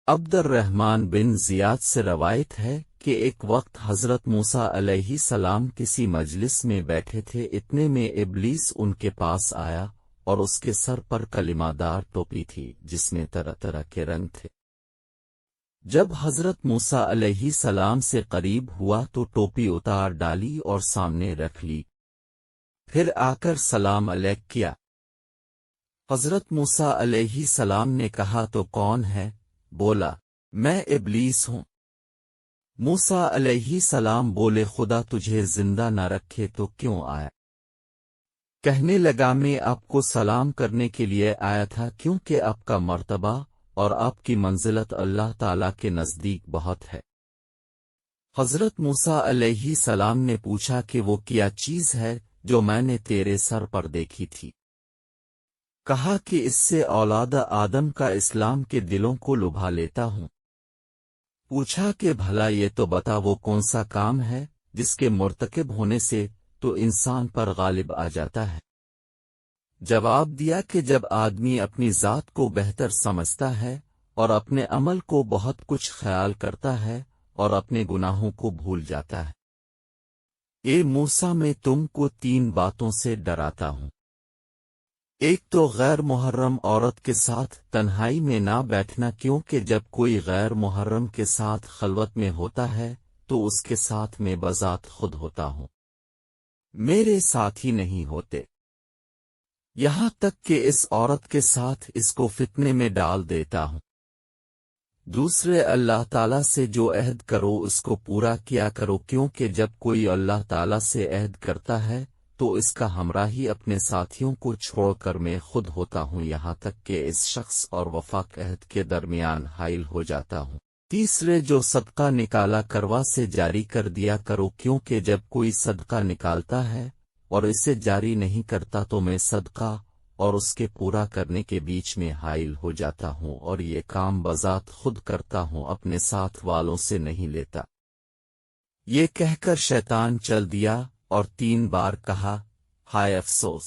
عبد الرحمن بن زیاد سے روایت ہے کہ ایک وقت حضرت موسیٰ علیہ السلام کسی مجلس میں بیٹھے تھے، اتنے میں ابلیس ان کے پاس آیا اور اس کے سر پر کلمہ دار ٹوپی تھی جس میں طرح طرح کے رنگ تھے۔ جب حضرت موسیٰ علیہ السلام سے قریب ہوا تو ٹوپی اتار ڈالی اور سامنے رکھ لی، پھر آ کر سلام علیک کیا۔ حضرت موسیٰ علیہ السلام نے کہا تو کون ہے؟ بولا میں ابلیس ہوں۔ موسیٰ علیہ السلام بولے خدا تجھے زندہ نہ رکھے تو کیوں آیا؟ کہنے لگا میں آپ کو سلام کرنے کے لیے آیا تھا کیونکہ آپ کا مرتبہ اور آپ کی منزلت اللہ تعالیٰ کے نزدیک بہت ہے۔ حضرت موسیٰ علیہ السلام نے پوچھا کہ وہ کیا چیز ہے جو میں نے تیرے سر پر دیکھی تھی؟ کہا کہ اس سے اولاد آدم کا اسلام کے دلوں کو لبھا لیتا ہوں۔ پوچھا کہ بھلا یہ تو بتا وہ کون سا کام ہے جس کے مرتکب ہونے سے تو انسان پر غالب آ جاتا ہے؟ جواب دیا کہ جب آدمی اپنی ذات کو بہتر سمجھتا ہے اور اپنے عمل کو بہت کچھ خیال کرتا ہے اور اپنے گناہوں کو بھول جاتا ہے۔ اے موسیٰ میں تم کو 3 باتوں سے ڈراتا ہوں۔ ایک تو غیر محرم عورت کے ساتھ تنہائی میں نہ بیٹھنا، کیونکہ جب کوئی غیر محرم کے ساتھ خلوت میں ہوتا ہے تو اس کے ساتھ میں بذات خود ہوتا ہوں، میرے ساتھی نہیں ہوتے، یہاں تک کہ اس عورت کے ساتھ اس کو فتنے میں ڈال دیتا ہوں۔ دوسرے اللہ تعالیٰ سے جو عہد کرو اس کو پورا کیا کرو، کیونکہ جب کوئی اللہ تعالیٰ سے عہد کرتا ہے تو اس کا ہمراہی اپنے ساتھیوں کو چھوڑ کر میں خود ہوتا ہوں، یہاں تک کہ اس شخص اور وفاق عہد کے درمیان حائل ہو جاتا ہوں۔ تیسرے جو صدقہ نکالا کروا سے جاری کر دیا کرو، کیونکہ جب کوئی صدقہ نکالتا ہے اور اسے جاری نہیں کرتا تو میں صدقہ اور اس کے پورا کرنے کے بیچ میں حائل ہو جاتا ہوں، اور یہ کام بذات خود کرتا ہوں، اپنے ساتھ والوں سے نہیں لیتا۔ یہ کہہ کر شیطان چل دیا اور 3 بار کہا ہائے افسوس!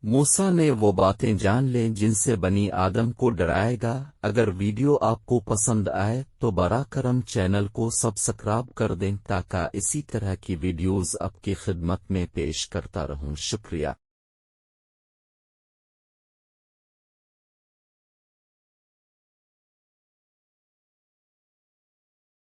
موسیٰ نے وہ باتیں جان لیں جن سے بنی آدم کو ڈرائے گا۔ اگر ویڈیو آپ کو پسند آئے تو براہ کرم چینل کو سبسکرائب کر دیں تاکہ اسی طرح کی ویڈیوز آپ کی خدمت میں پیش کرتا رہوں۔ شکریہ۔